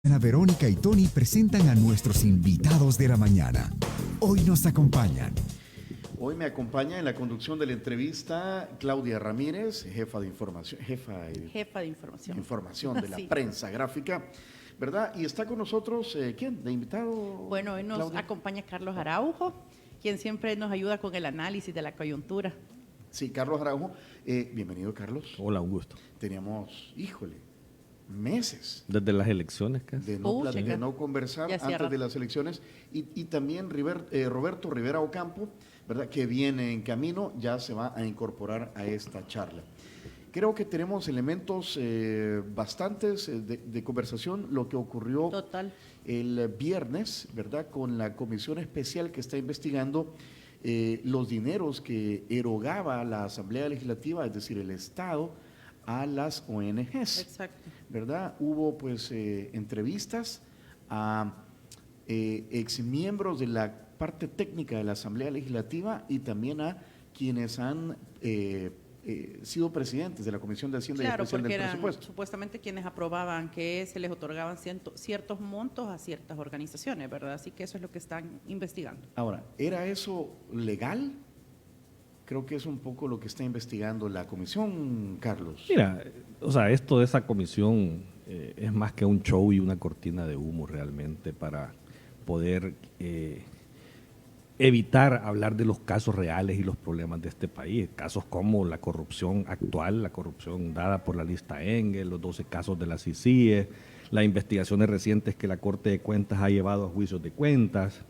Ana Verónica y Tony presentan a nuestros invitados de la mañana. Hoy nos acompañan. Hoy me acompaña en la conducción de la entrevista Claudia Ramírez, jefa de información de la Sí. prensa gráfica, ¿verdad? Y está con nosotros, ¿quién? ¿De invitado? Bueno, hoy nos Claudia? acompaña Carlos Araujo, quien siempre nos ayuda con el análisis de la coyuntura. Sí, Carlos Araujo. Bienvenido, Carlos. Hola, un gusto. Teníamos, meses Desde las elecciones casi. de no, Chica. de no conversar Ya hacía antes rato. de las elecciones y también Roberto Rivera Ocampo, ¿verdad? Que viene en camino, ya se va a incorporar a esta charla. Creo que tenemos elementos bastantes de conversación, lo que ocurrió Total. el viernes, ¿verdad? Con la comisión especial que está investigando los dineros que erogaba la Asamblea Legislativa, es decir, el Estado, a las ONGs. Exacto. ¿Verdad? Hubo pues entrevistas a exmiembros de la parte técnica de la Asamblea Legislativa y también a quienes han sido presidentes de la Comisión de Hacienda y Claro, Especial porque del eran Presupuesto. supuestamente quienes aprobaban que se les otorgaban ciertos montos a ciertas organizaciones, ¿verdad? Así que eso es lo que están investigando. Ahora, ¿era eso legal? Creo que es un poco lo que está investigando la comisión, Carlos. Mira, o sea, esto de esa comisión es más que un show y una cortina de humo realmente para poder evitar hablar de los casos reales y los problemas de este país. Casos como la corrupción actual, la corrupción dada por la lista Engel, los 12 casos de la CICIE, las investigaciones recientes que la Corte de Cuentas ha llevado a juicios de cuentas.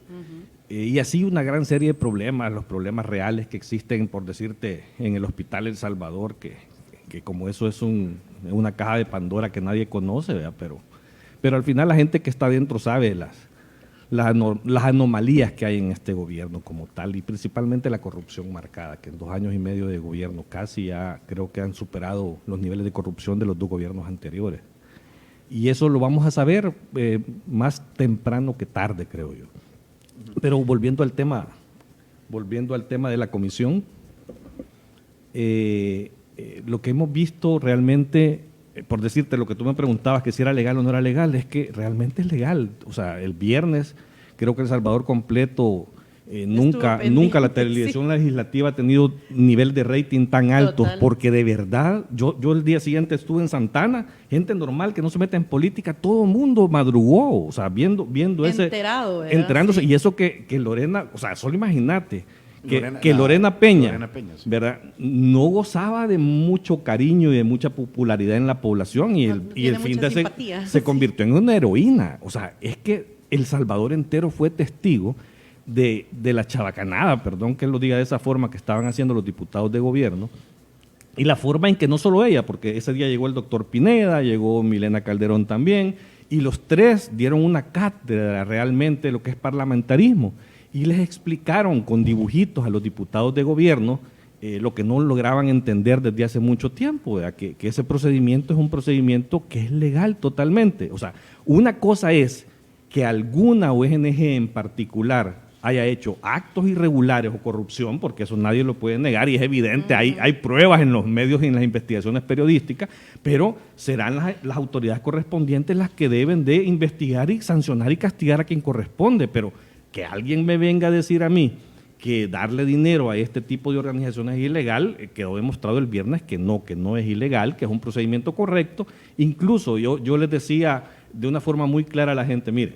Y así una gran serie de problemas, los problemas reales que existen, por decirte, en el Hospital El Salvador, que como eso es una caja de Pandora que nadie conoce, ¿verdad? Pero al final la gente que está adentro sabe las anomalías que hay en este gobierno como tal, y principalmente la corrupción marcada, que en 2 años y medio de gobierno casi ya creo que han superado los niveles de corrupción de los 2 gobiernos anteriores. Y eso lo vamos a saber más temprano que tarde, creo yo. Pero volviendo al tema de la comisión, lo que hemos visto realmente, por decirte lo que tú me preguntabas, que si era legal o no era legal, es que realmente es legal. O sea, el viernes creo que El Salvador completo, nunca pendiente, la televisión legislativa ha tenido nivel de rating tan alto, Total. porque de verdad, yo el día siguiente estuve en Santana, gente normal que no se mete en política, todo el mundo madrugó, o sea, viendo ese... Enterado, ¿verdad? Enterándose, Sí. y eso que Lorena, o sea, solo imagínate, que Lorena Peña, Peña, sí. ¿verdad? No gozaba de mucho cariño y de mucha popularidad en la población, y el Tiene fin mucha de simpatía. se convirtió en una heroína. O sea, es que El Salvador entero fue testigo de la chabacanada, perdón que lo diga de esa forma, que estaban haciendo los diputados de gobierno, y la forma en que no solo ella, porque ese día llegó el doctor Pineda, llegó Milena Calderón también, y los 3 dieron una cátedra realmente de lo que es parlamentarismo, y les explicaron con dibujitos a los diputados de gobierno lo que no lograban entender desde hace mucho tiempo, ¿verdad? Que ese procedimiento es un procedimiento que es legal totalmente. O sea, una cosa es que alguna ONG en particular haya hecho actos irregulares o corrupción, porque eso nadie lo puede negar y es evidente, hay pruebas en los medios y en las investigaciones periodísticas, pero serán las autoridades correspondientes las que deben de investigar y sancionar y castigar a quien corresponde. Pero que alguien me venga a decir a mí que darle dinero a este tipo de organizaciones es ilegal, quedó demostrado el viernes que no es ilegal, que es un procedimiento correcto. Incluso yo les decía de una forma muy clara a la gente, mire,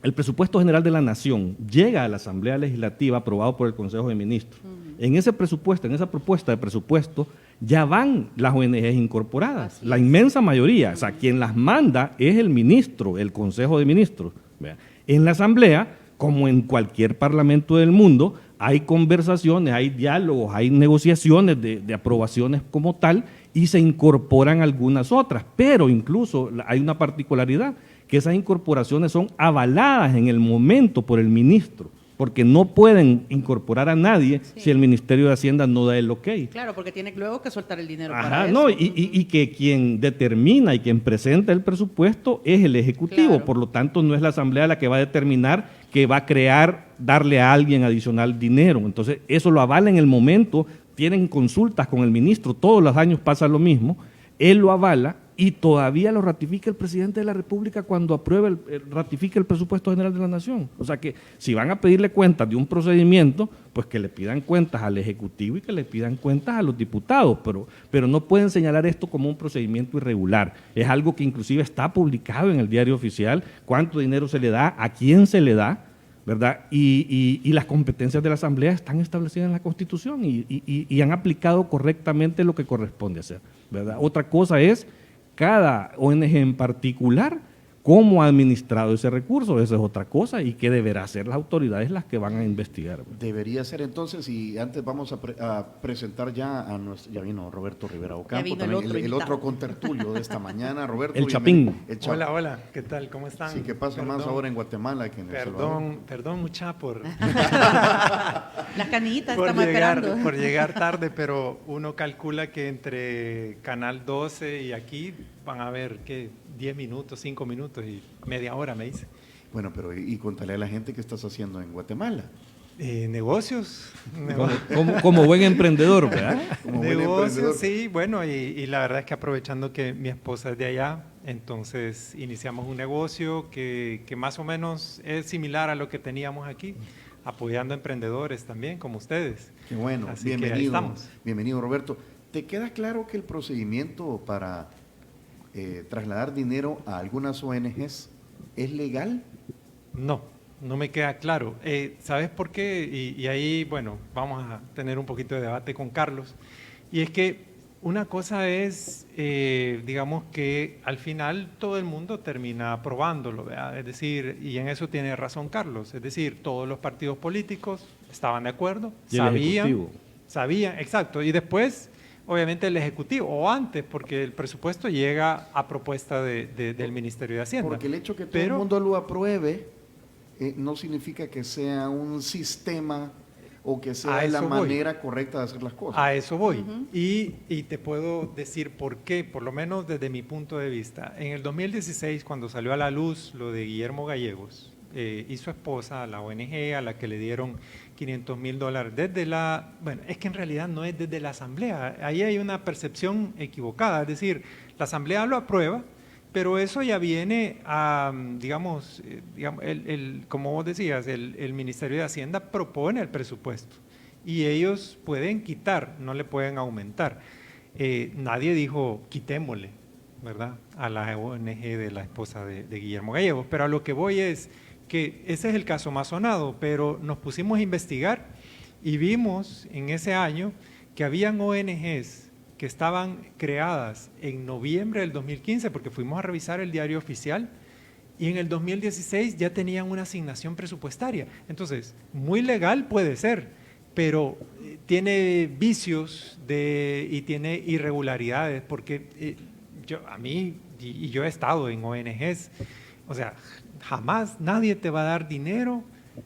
el presupuesto general de la Nación llega a la Asamblea Legislativa aprobado por el Consejo de Ministros. En ese presupuesto, en esa propuesta de presupuesto, ya van las ONGs incorporadas, la inmensa mayoría. O sea, quien las manda es el ministro, el Consejo de Ministros. ¿Vea? En la Asamblea, como en cualquier parlamento del mundo, hay conversaciones, hay diálogos, hay negociaciones de aprobaciones como tal, y se incorporan algunas otras, pero incluso hay una particularidad, que esas incorporaciones son avaladas en el momento por el ministro, porque no pueden incorporar a nadie si el Ministerio de Hacienda no da el ok. Claro, porque tiene luego que soltar el dinero Ajá, para no, eso. y que quien determina y quien presenta el presupuesto es el Ejecutivo, Claro. por lo tanto no es la Asamblea la que va a determinar que va a darle a alguien adicional dinero. Entonces eso lo avala en el momento, tienen consultas con el ministro, todos los años pasa lo mismo, él lo avala y todavía lo ratifica el presidente de la República cuando aprueba ratifica el presupuesto general de la Nación. O sea que si van a pedirle cuentas de un procedimiento, pues que le pidan cuentas al Ejecutivo y que le pidan cuentas a los diputados, pero no pueden señalar esto como un procedimiento irregular. Es algo que inclusive está publicado en el diario oficial, cuánto dinero se le da, a quién se le da, ¿verdad? Y las competencias de la Asamblea están establecidas en la Constitución y han aplicado correctamente lo que corresponde hacer, ¿verdad? Otra cosa es cada ONG en particular, cómo ha administrado ese recurso, esa es otra cosa, y qué deberá hacer las autoridades las que van a investigar. Debería ser entonces, y antes vamos a presentar ya a nuestro, ya vino Roberto Rivera Ocampo, también el otro contertulio de esta mañana, Roberto. El Chapín. Hola, hola, ¿qué tal? ¿Cómo están? Sí, que pasa más ahora en Guatemala que en El Salvador. Perdón mucha por... Las canitas estamos esperando. Por llegar tarde, pero uno calcula que entre Canal 12 y aquí van a ver, ¿qué? 10 minutos, 5 minutos y media hora, me dice. Bueno, pero y contale a la gente qué estás haciendo en Guatemala. Negocios. Como buen emprendedor, ¿verdad? Como buen Negocios, emprendedor. sí, bueno, y la verdad es que aprovechando que mi esposa es de allá, entonces iniciamos un negocio que más o menos es similar a lo que teníamos aquí, apoyando emprendedores también, como ustedes. Qué bueno, Así que ahí bienvenido. estamos. Bienvenido, Roberto. ¿Te queda claro que el procedimiento para trasladar dinero a algunas ONGs es legal? No me queda claro. ¿Sabes por qué? Y ahí, bueno, vamos a tener un poquito de debate con Carlos. Y es que una cosa es, digamos que al final todo el mundo termina aprobándolo, ¿verdad? Es decir, y en eso tiene razón Carlos, es decir, todos los partidos políticos estaban de acuerdo, sabían, exacto, y después obviamente el Ejecutivo, o antes, porque el presupuesto llega a propuesta del Ministerio de Hacienda. Porque el hecho que todo el mundo lo apruebe no significa que sea un sistema o que sea la manera correcta de hacer las cosas. A eso voy. Y te puedo decir por qué, por lo menos desde mi punto de vista. En el 2016, cuando salió a la luz lo de Guillermo Gallegos y su esposa, la ONG a la que le dieron $500,000 desde la... Bueno, es que en realidad no es desde la Asamblea. Ahí hay una percepción equivocada. Es decir, la Asamblea lo aprueba, pero eso ya viene a, digamos como vos decías, el Ministerio de Hacienda propone el presupuesto y ellos pueden quitar, no le pueden aumentar. Nadie dijo quitémosle, ¿verdad?, a la ONG de la esposa de Guillermo Gallegos, pero a lo que voy es que ese es el caso más sonado, pero nos pusimos a investigar y vimos en ese año que habían ONGs que estaban creadas en noviembre del 2015, porque fuimos a revisar el diario oficial, y en el 2016 ya tenían una asignación presupuestaria. Entonces, muy legal puede ser, pero tiene vicios y tiene irregularidades, porque yo he estado en ONGs, o sea, jamás nadie te va a dar dinero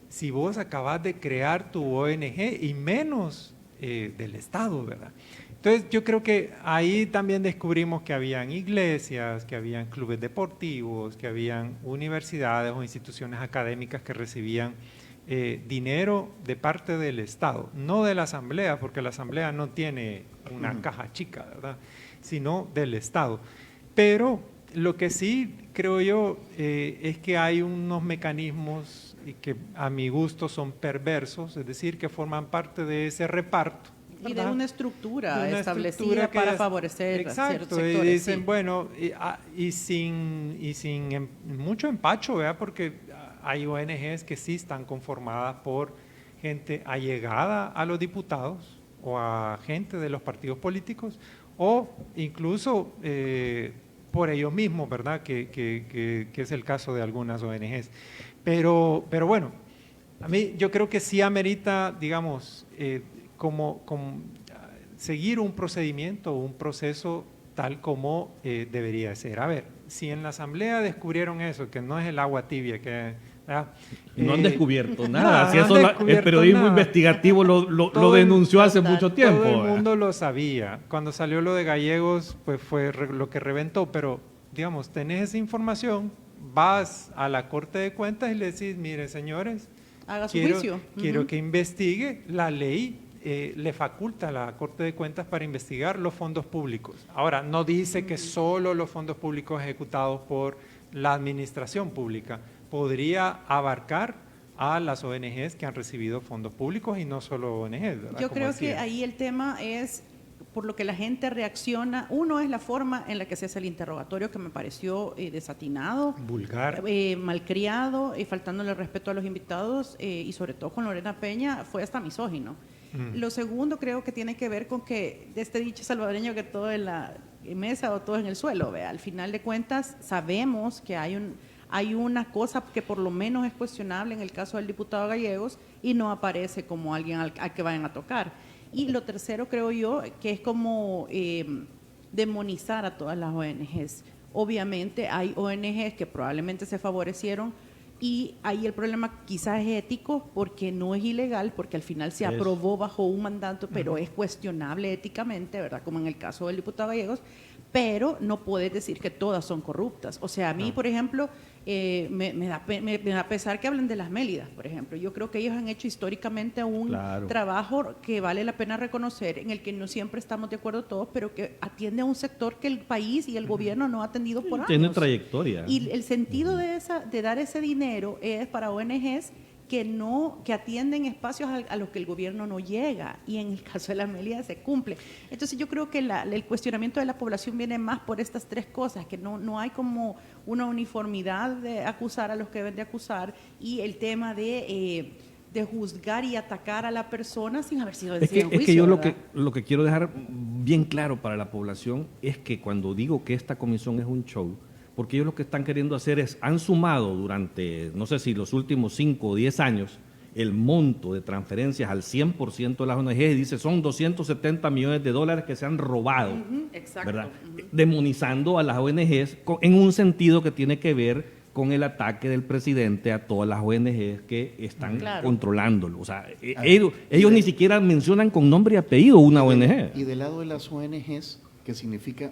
si vos acabas de crear tu ONG, y menos del Estado, ¿verdad? Entonces yo creo que ahí también descubrimos que habían iglesias, que habían clubes deportivos, que habían universidades o instituciones académicas que recibían dinero de parte del Estado, no de la Asamblea, porque la Asamblea no tiene una caja chica, ¿verdad?, sino del Estado. Pero lo que sí creo yo es que hay unos mecanismos que a mi gusto son perversos, es decir, que forman parte de ese reparto, ¿verdad?, y de una estructura establecida para favorecer a ciertos sectores. Y dicen, sí. bueno, y sin mucho empacho, ¿verdad?, porque hay ONGs que sí están conformadas por gente allegada a los diputados o a gente de los partidos políticos, o incluso por ellos mismos, ¿verdad?, que es el caso de algunas ONGs. Pero bueno, a mí yo creo que sí amerita, digamos, como seguir un procedimiento o un proceso tal como debería ser. A ver, si en la Asamblea descubrieron eso, que no es el agua tibia, que... no han descubierto nada, si eso el periodismo investigativo lo denunció hace mucho tiempo. Todo el mundo lo sabía. Cuando salió lo de Gallegos, pues fue lo que reventó, pero digamos, tenés esa información, vas a la Corte de Cuentas y le decís, mire señores, haga su juicio. Quiero que investigue la ley, le faculta a la Corte de Cuentas para investigar los fondos públicos. Ahora, no dice que solo los fondos públicos ejecutados por la administración pública, podría abarcar a las ONGs que han recibido fondos públicos y no solo ONGs, ¿verdad? Yo Como creo decía. que ahí el tema es por lo que la gente reacciona. Uno es la forma en la que se hace el interrogatorio, que me pareció desatinado, Vulgar. malcriado, faltándole el respeto a los invitados y sobre todo con Lorena Peña, fue hasta misógino. Lo segundo creo que tiene que ver con que de este dicho salvadoreño que todo en la mesa o todo en el suelo, ¿vea? Al final de cuentas sabemos que hay una cosa que por lo menos es cuestionable en el caso del diputado Gallegos y no aparece como alguien al que vayan a tocar. Y lo tercero creo yo que es como demonizar a todas las ONGs. Obviamente hay ONGs que probablemente se favorecieron y ahí el problema quizás es ético porque no es ilegal, porque al final se aprobó bajo un mandato, pero es cuestionable éticamente, ¿verdad? Como en el caso del diputado Gallegos, pero no puedes decir que todas son corruptas. O sea, a mí, por ejemplo, me da pesar que hablen de las Mélidas, por ejemplo. Yo creo que ellos han hecho históricamente un trabajo que vale la pena reconocer, en el que no siempre estamos de acuerdo todos, pero que atiende a un sector que el país y el gobierno no ha atendido por años. Tiene trayectoria. Y el sentido de dar ese dinero es para ONGs que atienden espacios a los que el gobierno no llega, y en el caso de la Amelia se cumple. Entonces yo creo que el cuestionamiento de la población viene más por estas tres cosas, que no hay como una uniformidad de acusar a los que deben de acusar, y el tema de juzgar y atacar a la persona sin haber sido vencido en juicio. Es que yo ¿verdad? lo que quiero dejar bien claro para la población es que cuando digo que esta comisión es un show, porque ellos lo que están queriendo hacer es, han sumado durante, no sé si los últimos 5 o 10 años, el monto de transferencias al 100% de las ONG, y dice, son 270 millones de dólares que se han robado, exacto. ¿verdad? Demonizando a las ONGs en un sentido que tiene que ver con el ataque del presidente a todas las ONGs que están controlándolo. O sea, ellos ni siquiera mencionan con nombre y apellido una ONG. Y del lado de las ONGs, que significa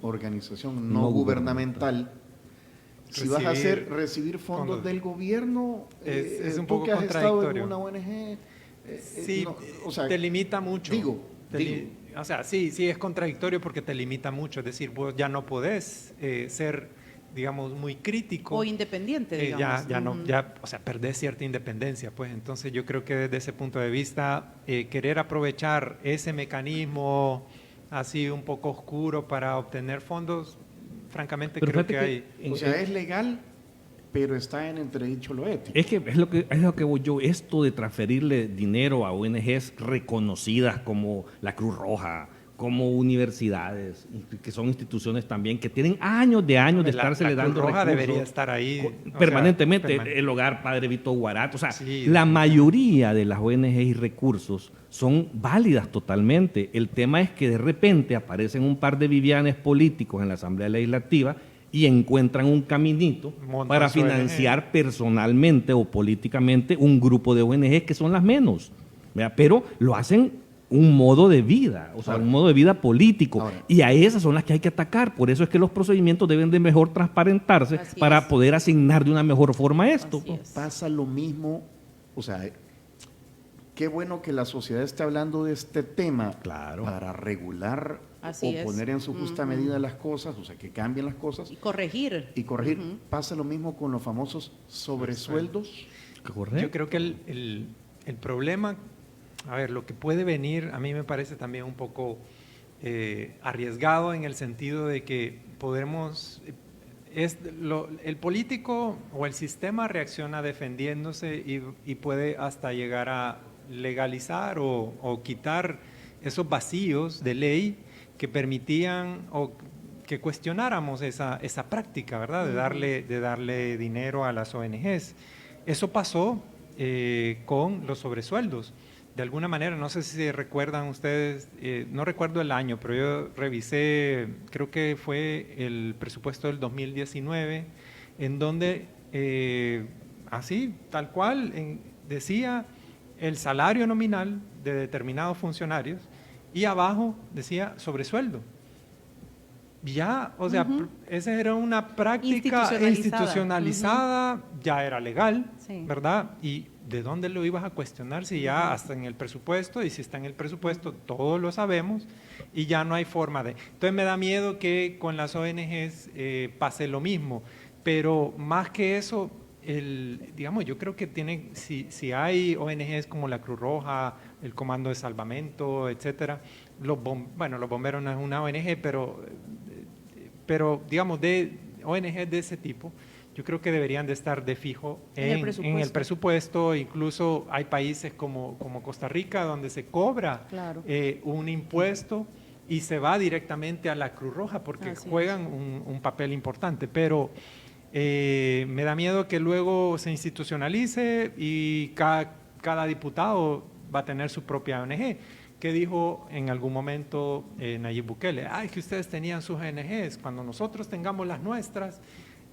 organización no gubernamental, si vas a recibir fondos del gobierno, es un tú poco que has estado en contradictorio. una ONG, Sí, no, o sea, te limita mucho. O sea, sí, es contradictorio porque te limita mucho. Es decir, vos ya no podés ser, digamos, muy crítico. O independiente, digamos. O sea, perdés cierta independencia. Pues entonces yo creo que desde ese punto de vista, querer aprovechar ese mecanismo así un poco oscuro para obtener fondos, francamente creo que hay... O sea, es legal, pero está en entredicho lo ético. Es que es lo que voy yo, esto de transferirle dinero a ONGs reconocidas como la Cruz Roja, como universidades, que son instituciones también que tienen años de estarse le dando Cruz Roja recursos debería estar ahí permanentemente, el Hogar Padre Vito Guarat, o sea, la mayoría de las ONGs y recursos son válidas totalmente. El tema es que de repente aparecen un par de vivianes políticos en la Asamblea Legislativa y encuentran un caminito para financiar personalmente o políticamente un grupo de ONGs que son las menos, ¿verdad? Pero lo hacen un modo de vida, o sea, un modo de vida político, y a esas son las que hay que atacar. Por eso es que los procedimientos deben de mejor transparentarse para poder asignar de una mejor forma esto. Pasa lo mismo, o sea, qué bueno que la sociedad esté hablando de este tema para regular poner en su justa medida las cosas, o sea, que cambien las cosas. Y corregir. Pasa lo mismo con los famosos sobresueldos. Correcto. Yo creo que el problema... A ver, lo que puede venir a mí me parece también un poco arriesgado en el sentido de que el político o el sistema reacciona defendiéndose y puede hasta llegar a legalizar o quitar esos vacíos de ley que permitían o que cuestionáramos esa práctica, ¿verdad? De darle dinero a las ONGs. Eso pasó con los sobresueldos. De alguna manera, no sé si recuerdan ustedes, no recuerdo el año, pero yo revisé, creo que fue el presupuesto del 2019, en donde, así, tal cual, decía el salario nominal de determinados funcionarios y abajo decía sobresueldo. Ya, o sea, esa era una práctica Institucionalizada. institucionalizada, ya era legal, Sí. ¿verdad? ¿Y de dónde lo ibas a cuestionar si ya hasta en el presupuesto, y si está en el presupuesto, todos lo sabemos, y ya no hay forma de... Entonces me da miedo que con las ONGs pase lo mismo, pero más que eso, digamos, yo creo que si hay ONGs como la Cruz Roja, el Comando de Salvamento, etcétera, los bomberos no es una ONG, pero digamos, de ONGs de ese tipo, yo creo que deberían de estar de fijo en el presupuesto. Incluso hay países como Costa Rica donde se cobra Claro. un impuesto y se va directamente a la Cruz Roja porque Así juegan un papel importante, pero me da miedo que luego se institucionalice y cada diputado va a tener su propia ONG. ¿Qué dijo en algún momento Nayib Bukele? Ay, que ustedes tenían sus ONGs, cuando nosotros tengamos las nuestras.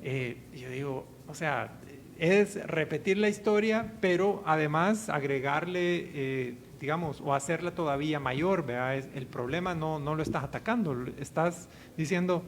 Yo digo, o sea, es repetir la historia, pero además agregarle, digamos, o hacerla todavía mayor, ¿verdad? El problema no lo estás atacando, estás diciendo,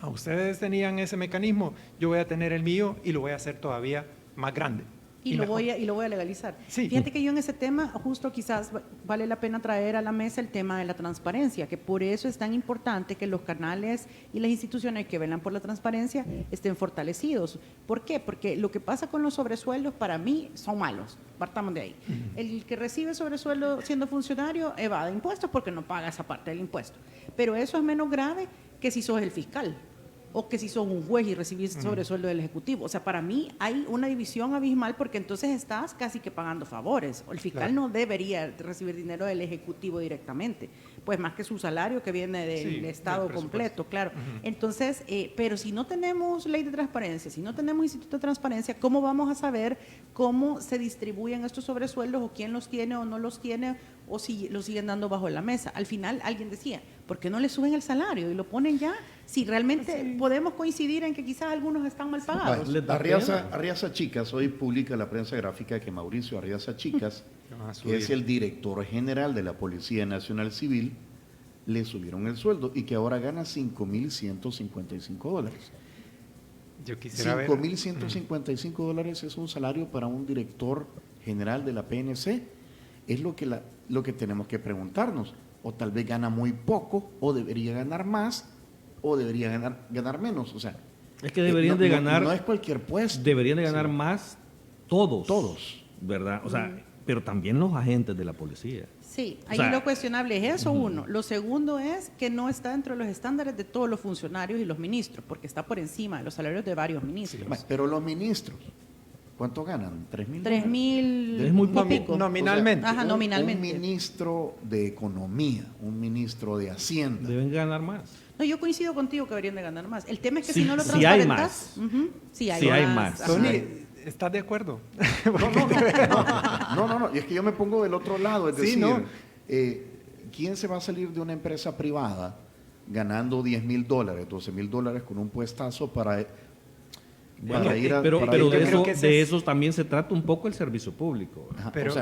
a ustedes tenían ese mecanismo, yo voy a tener el mío y lo voy a hacer todavía más grande. Y lo voy a legalizar. Sí. Fíjate que yo en ese tema, justo quizás vale la pena traer a la mesa el tema de la transparencia, que por eso es tan importante que los canales y las instituciones que velan por la transparencia estén fortalecidos. ¿Por qué? Porque lo que pasa con los sobresueldos para mí son malos. Partamos de ahí. El que recibe sobresueldo siendo funcionario evade impuestos porque no paga esa parte del impuesto. Pero eso es menos grave que si sos el fiscal o que si sos un juez y recibís sobresueldo del Ejecutivo. O sea, para mí hay una división abismal porque entonces estás casi que pagando favores. El fiscal no debería recibir dinero del Ejecutivo directamente, pues más que su salario que viene del Estado completo, claro. Entonces, pero si no tenemos ley de transparencia, si no tenemos instituto de transparencia, ¿cómo vamos a saber cómo se distribuyen estos sobresueldos o quién los tiene o no los tiene o si los siguen dando bajo la mesa? Al final alguien decía, ¿por qué no le suben el salario y lo ponen ya? Si realmente podemos coincidir en que quizás algunos están mal pagados. Arriaza Chicas, hoy publica la prensa gráfica que Mauricio Arriaza Chicas, que es el director general de la Policía Nacional Civil, le subieron el sueldo y que ahora gana $5,155. Yo quisiera ver. $5,155 es un salario para un director general de la PNC. Es lo que tenemos que preguntarnos. O tal vez gana muy poco, o debería ganar más, o debería ganar menos. O sea, es que deberían de ganar. No es cualquier puesto. Deberían de ganar más todos. Todos. ¿Verdad? O sea, pero también los agentes de la policía. Sí, ahí O sea, lo cuestionable es eso, uno. Lo segundo es que no está dentro de los estándares de todos los funcionarios y los ministros, porque está por encima de los salarios de varios ministros. Pero los ministros, ¿cuánto ganan? ¿3,000? 3,000 Es muy y poco. pico. Nominalmente. Ajá, nominalmente. Un ministro de Economía, un ministro de Hacienda. Deben ganar más. No, yo coincido contigo que deberían de ganar más. El tema es que Sí, si no lo sí hay transparentas... Sí hay Sí hay más. más. Ajá. Tony, ¿estás de acuerdo? No, y es que yo me pongo del otro lado, es Sí, decir, no. ¿Quién se va a salir de una empresa privada ganando $10,000, $12,000 con un puestazo para Bueno, ir a... pero para pero ir a- de, yo creo eso, que ese de es- eso también se trata un poco el servicio público. Ajá, pero- o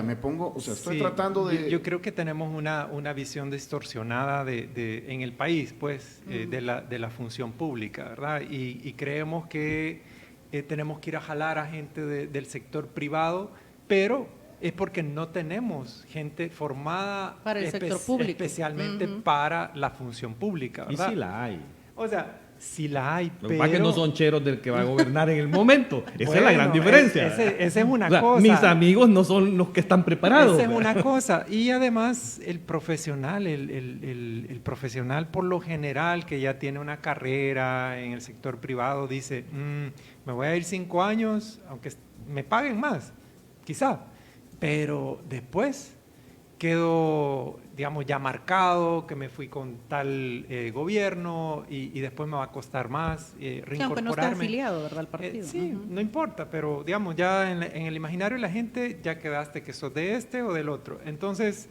sea, estoy Sí, tratando de... Yo creo que tenemos una visión distorsionada en el país, pues, de la función pública, ¿verdad? Y creemos que tenemos que ir a jalar a gente del sector privado, pero es porque no tenemos gente formada Para el sector público. especialmente para la función pública, Y ¿verdad? sí la hay. O sea, sí la hay, Lo que pero... pasa es que no son cheros del que va a gobernar en el momento. Esa es la gran Bueno, diferencia. esa es una O sea, cosa. mis amigos no son los que están preparados. Esa es una cosa. Y además el profesional, el profesional por lo general que ya tiene una carrera en el sector privado dice, me voy a ir 5 años, aunque me paguen más, quizá, pero después quedo, digamos, ya marcado, que me fui con tal gobierno y después me va a costar más Sí, reincorporarme. aunque no esté afiliado, ¿verdad? Al partido. Sí, no importa, pero digamos, ya en el imaginario de la gente ya quedaste que sos de este o del otro. Entonces,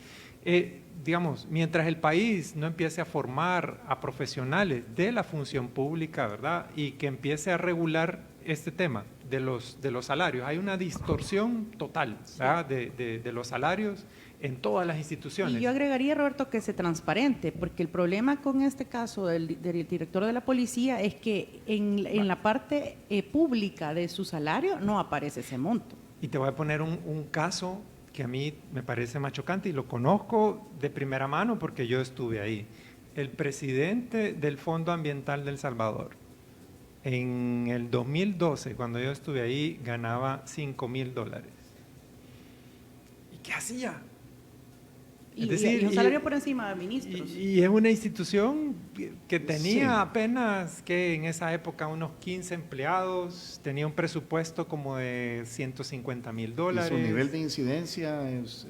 digamos, mientras el país no empiece a formar a profesionales de la función pública, ¿verdad? Y que empiece a regular este tema de los salarios. Hay una distorsión total, ¿verdad? De los salarios en todas las instituciones. Y yo agregaría, Roberto, que se transparente, porque el problema con este caso del director de la policía es que en la parte pública de su salario no aparece ese monto. Y te voy a poner un caso que a mí me parece más chocante y lo conozco de primera mano porque yo estuve ahí. El presidente del Fondo Ambiental de El Salvador, en el 2012, cuando yo estuve ahí, ganaba $5,000. ¿Y qué hacía? Y un salario por encima de ministros. Y es una institución que tenía apenas, que en esa época, unos 15 empleados, tenía un presupuesto como de $150,000. ¿Y su nivel de incidencia es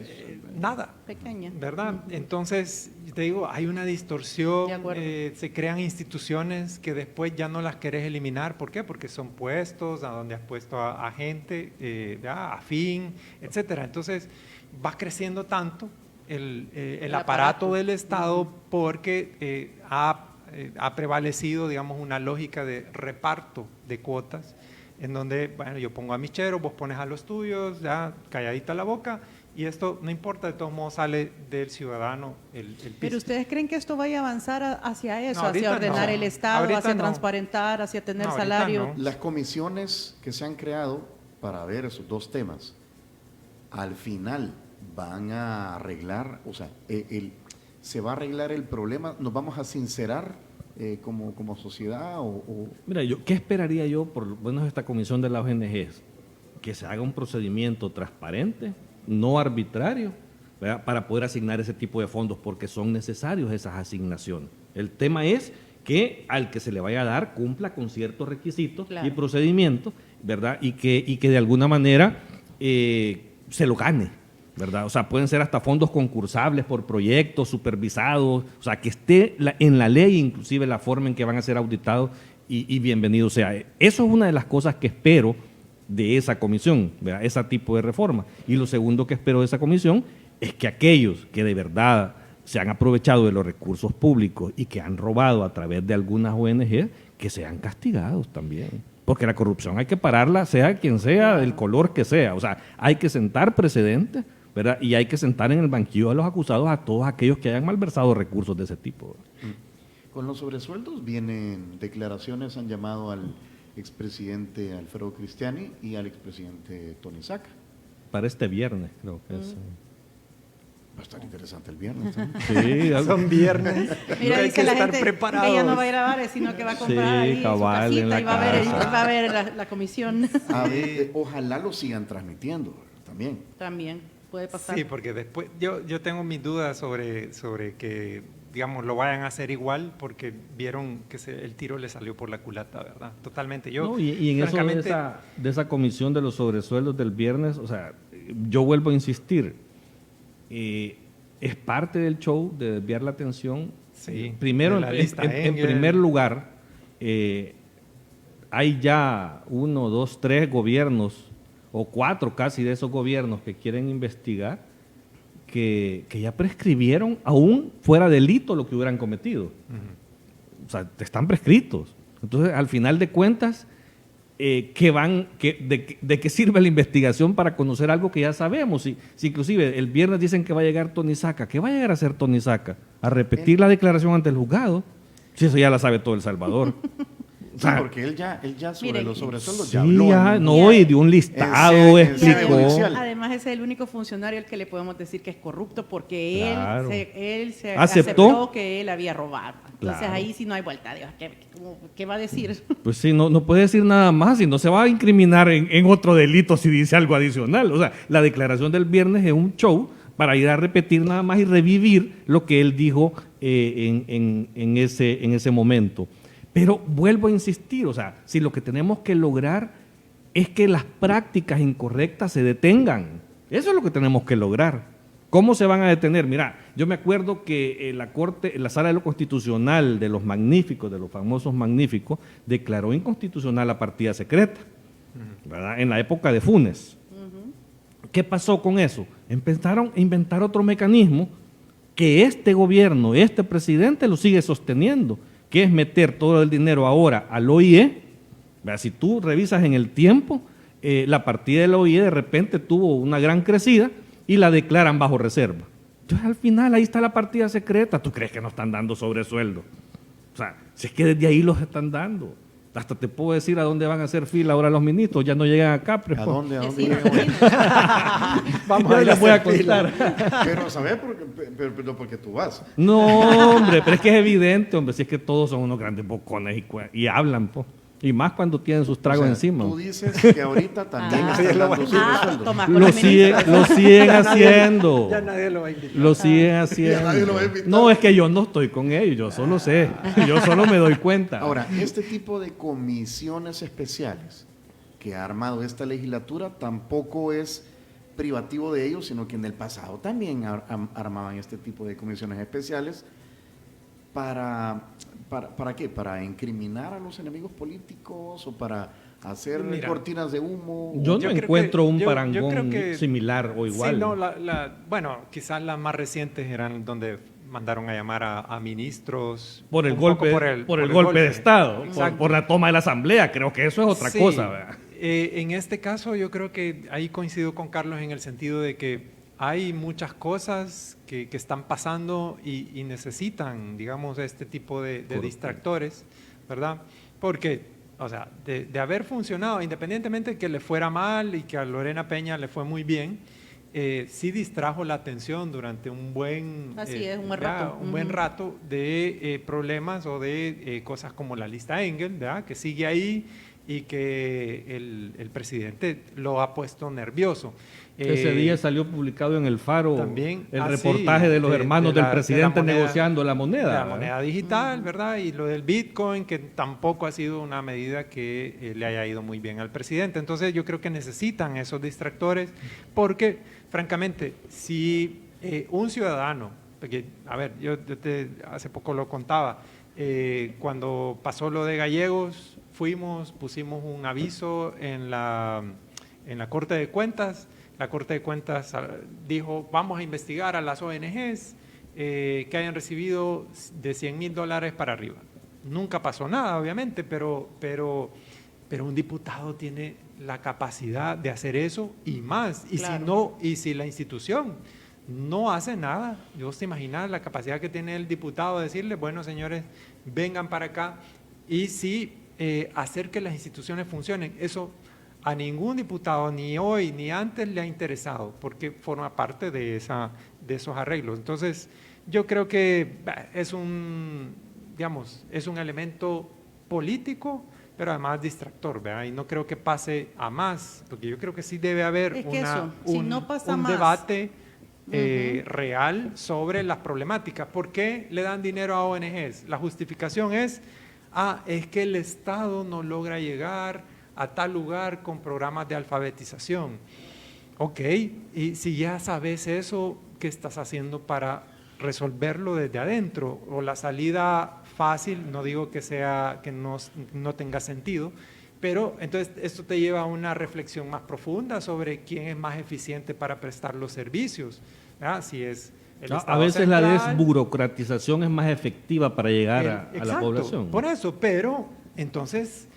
nada. Pequeña. ¿Verdad? Entonces, te digo, hay una distorsión, De acuerdo. se crean instituciones que después ya no las querés eliminar. ¿Por qué? Porque son puestos a donde has puesto a gente afín, etcétera. Entonces, va creciendo tanto el aparato del Estado porque ha prevalecido, digamos, una lógica de reparto de cuotas, en donde, bueno, yo pongo a mis cheros, vos pones a los tuyos, ya calladita la boca, y esto no importa, de todos modos sale del ciudadano el piso. Pero ¿ustedes creen que esto vaya a avanzar hacia eso, No, hacia ahorita ordenar no. el Estado, Ahorita hacia no. transparentar, hacia tener No, ahorita salario? no. las comisiones que se han creado para ver esos dos temas? Al final van a arreglar, o sea, se va a arreglar el problema, nos vamos a sincerar como sociedad o Mira, ¿qué esperaría yo por lo menos esta comisión de las ONGs? Que se haga un procedimiento transparente, no arbitrario, ¿verdad? Para poder asignar ese tipo de fondos, porque son necesarios esas asignaciones. El tema es que al que se le vaya a dar cumpla con ciertos requisitos Claro. y procedimientos, ¿verdad? Y que de alguna manera se lo gane, ¿verdad? O sea, pueden ser hasta fondos concursables por proyectos, supervisados, o sea, que esté en la ley inclusive la forma en que van a ser auditados y bienvenido sea. Eso es una de las cosas que espero de esa comisión, ¿verdad? Ese tipo de reforma. Y lo segundo que espero de esa comisión es que aquellos que de verdad se han aprovechado de los recursos públicos y que han robado a través de algunas ONG, que sean castigados también. Porque la corrupción hay que pararla, sea quien sea, del color que sea. O sea, hay que sentar precedentes, ¿verdad? Y hay que sentar en el banquillo a los acusados a todos aquellos que hayan malversado recursos de ese tipo. con los sobresueldos vienen declaraciones, han llamado al expresidente Alfredo Cristiani y al expresidente Tony Saca. Para este viernes, creo que es. Va a estar interesante el viernes. ¿eh? Sí, Son viernes. Mira, hay dice que la estar gente preparados. que ella no va a ir a bares, sino que va a comprar Sí, ahí cabal, su en casita la y va casa. a ver la comisión. A ver, ojalá lo sigan transmitiendo también. También puede pasar. Sí, porque después yo tengo mis dudas sobre que, digamos, lo vayan a hacer igual, porque vieron que el tiro le salió por la culata, ¿verdad? Totalmente. Yo, No, y en eso francamente, de esa comisión de los sobresueldos del viernes, o sea, yo vuelvo a insistir, es parte del show de desviar la atención. Sí, Primero, de la lista en Engel. primer lugar, hay ya 1, 2, 3 gobiernos, o 4 casi de esos gobiernos que quieren investigar, que ya prescribieron aún fuera delito lo que hubieran cometido. O sea, están prescritos. Entonces, al final de cuentas, ¿de qué sirve la investigación para conocer algo que ya sabemos? Si inclusive el viernes dicen que va a llegar Tony Saca, ¿qué va a llegar a hacer Tony Saca? ¿A repetir la declaración ante el juzgado? Si eso ya la sabe todo El Salvador. O sea, Sí, porque él ya sobre Miren, los sobresueldos sí, ya habló. ya, no, y dio un listado, en sede explicó. judicial. Además, ese es el único funcionario al que le podemos decir que es corrupto porque Claro. él se ¿Aceptó? aceptó que él había robado. Entonces Claro. ahí sí no hay vuelta. ¿Qué va a decir? Pues sí, no puede decir nada más y no se va a incriminar en otro delito si dice algo adicional. O sea, la declaración del viernes es un show para ir a repetir nada más y revivir lo que él dijo en ese momento. Pero vuelvo a insistir, o sea, si lo que tenemos que lograr es que las prácticas incorrectas se detengan, eso es lo que tenemos que lograr. ¿Cómo se van a detener? Mira, yo me acuerdo que la Sala de lo Constitucional de los Magníficos, de los famosos Magníficos, declaró inconstitucional la partida secreta, ¿verdad? En la época de Funes. ¿Qué pasó con eso? Empezaron a inventar otro mecanismo que este gobierno, este presidente lo sigue sosteniendo, que es meter todo el dinero ahora al OIE, Vea, si tú revisas en el tiempo, la partida de la OIE de repente tuvo una gran crecida y la declaran bajo reserva. Entonces, al final, ahí está la partida secreta. ¿Tú crees que no están dando sobresueldo? O sea, si es que desde ahí los están dando. Hasta te puedo decir a dónde van a hacer fila ahora los ministros. Ya no llegan acá. ¿A dónde Sí, llegan? Vamos Yo a les voy a contar. Pero, ¿sabes? Porque tú vas. No, hombre, pero es que es evidente, hombre. Si es que todos son unos grandes bocones y hablan, po. Y más cuando tienen sus tragos O sea, encima. Tú dices que ahorita también Ah. están dando sobresueldo. Tomás con Lo los ministros. siguen haciendo. Ya nadie lo va a invitar. Lo siguen Ya haciendo. nadie lo va a invitar. No, es que yo no estoy con ellos, yo solo sé. Yo solo me doy cuenta. Ahora, este tipo de comisiones especiales que ha armado esta legislatura tampoco es privativo de ellos, sino que en el pasado también armaban este tipo de comisiones especiales ¿para qué? ¿Para incriminar a los enemigos políticos o para hacer Mira, cortinas de humo? Yo no Yo creo encuentro que- un yo parangón creo que- similar o igual. Sí, no, bueno, quizás las más recientes eran donde mandaron a llamar a ministros. por el un poco golpe, por el golpe de Estado, Exacto. por la toma de la Asamblea, creo que eso es otra Sí, cosa. ¿Verdad? En este caso yo creo que ahí coincido con Carlos en el sentido de que hay muchas cosas que están pasando y necesitan, digamos, este tipo de Correcto. distractores, ¿verdad? Porque, o sea, de haber funcionado, independientemente de que le fuera mal y que a Lorena Peña le fue muy bien, sí distrajo la atención durante un buen, Así es, un buen ya, rato. un buen Ujú. rato de problemas o de cosas como la lista Engel, ¿verdad? Que sigue ahí y que el presidente lo ha puesto nervioso. Ese día salió publicado en El Faro también, el sí, reportaje de los hermanos de del la presidente moneda- negociando la moneda. de la ¿verdad? moneda digital, ¿verdad? Y lo del Bitcoin, que tampoco ha sido una medida que le haya ido muy bien al presidente. Entonces yo creo que necesitan esos distractores porque, francamente, si un ciudadano, porque, a ver, hace poco lo contaba, cuando pasó lo de Gallegos, pusimos un aviso en la Corte de Cuentas. La Corte de Cuentas dijo, vamos a investigar a las ONGs que hayan recibido de $100,000 para arriba. Nunca pasó nada, obviamente, pero un diputado tiene la capacidad de hacer eso y más. Y Claro. si la institución no hace nada, yo te imaginas la capacidad que tiene el diputado de decirle, bueno, señores, vengan para acá y sí hacer que las instituciones funcionen. Eso a ningún diputado, ni hoy ni antes, le ha interesado, porque forma parte de esos arreglos. Entonces, yo creo que es un elemento político, pero además distractor, ¿verdad? Y no creo que pase a más, porque yo creo que sí debe haber Es que eso, si no pasa un más. debate real sobre las problemáticas. ¿Por qué le dan dinero a ONGs? La justificación es que el Estado no logra llegar a tal lugar con programas de alfabetización. Ok, y si ya sabes eso, ¿qué estás haciendo para resolverlo desde adentro? O la salida fácil, no digo que no tenga sentido, pero entonces esto te lleva a una reflexión más profunda sobre quién es más eficiente para prestar los servicios, ¿verdad? Si es el A Estado veces la central, desburocratización es más efectiva para llegar a la exacto, población. por eso, pero entonces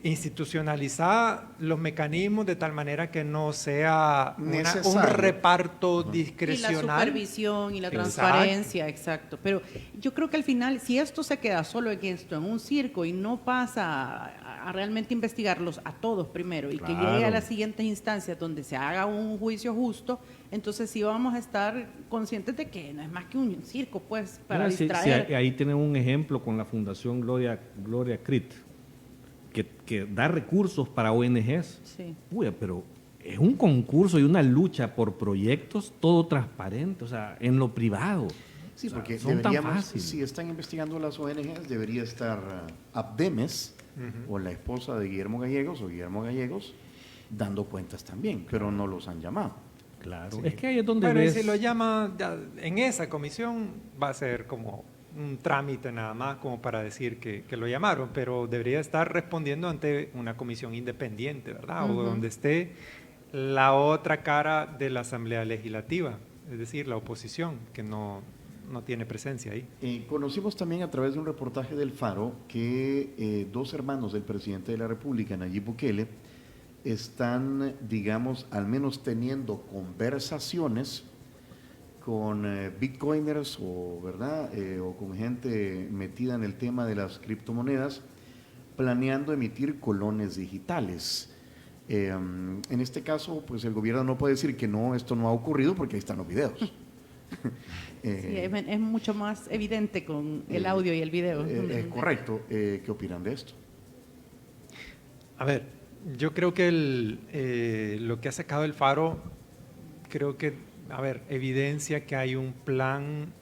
institucionalizar los mecanismos de tal manera que no sea un Necesario. reparto Y la discrecional. supervisión y la Exacto. transparencia, exacto. Pero yo creo que al final, si esto se queda solo en un circo y no pasa a realmente investigarlos a todos primero y que Claro. llegue a las siguientes instancias donde se haga un juicio justo, entonces sí vamos a estar conscientes de que no es más que un circo, pues, para Mira, distraer. ahí tienen un ejemplo con la Fundación Gloria Crit, que da recursos para ONGs. Sí. Uy, pero es un concurso y una lucha por proyectos todo transparente, o sea, en lo privado. Sí, porque son tan deberíamos, fáciles. si están investigando las ONGs, debería estar Abdemes o la esposa de Guillermo Gallegos o Guillermo Gallegos dando cuentas también, pero no los han llamado. Claro. Sí. Es que ahí es donde Bueno, y ves... si lo llama en esa comisión, va a ser como un trámite nada más como para decir que lo llamaron, pero debería estar respondiendo ante una comisión independiente, ¿verdad? O donde esté la otra cara de la Asamblea Legislativa, es decir, la oposición, que no no tiene presencia ahí. Conocimos también a través de un reportaje del Faro que 2 hermanos del presidente de la República, Nayib Bukele, están, digamos, al menos teniendo conversaciones con bitcoiners ¿verdad? O con gente metida en el tema de las criptomonedas, planeando emitir colones digitales. En este caso, pues el gobierno no puede decir que no, esto no ha ocurrido porque ahí están los videos. Sí, es mucho más evidente con el audio y el video. Es correcto. ¿Qué opinan de esto? A ver, yo creo que lo que ha sacado el Faro, creo que, evidencia que hay un plan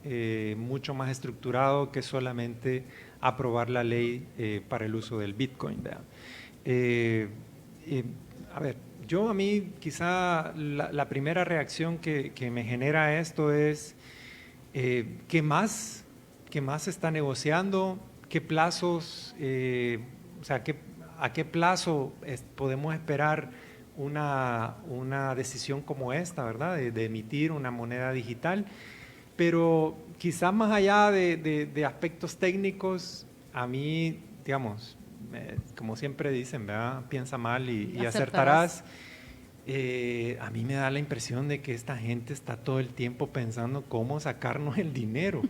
mucho más estructurado que solamente aprobar la ley para el uso del Bitcoin. A mí quizá la primera reacción que me genera esto es ¿qué más se está negociando? ¿Qué plazos, a qué plazo podemos esperar una decisión como esta, ¿verdad? De emitir una moneda digital? Pero quizás más allá de aspectos técnicos, a mí, digamos, como siempre dicen, ¿verdad? Piensa mal y acertarás. A mí me da la impresión de que esta gente está todo el tiempo pensando cómo sacarnos el dinero.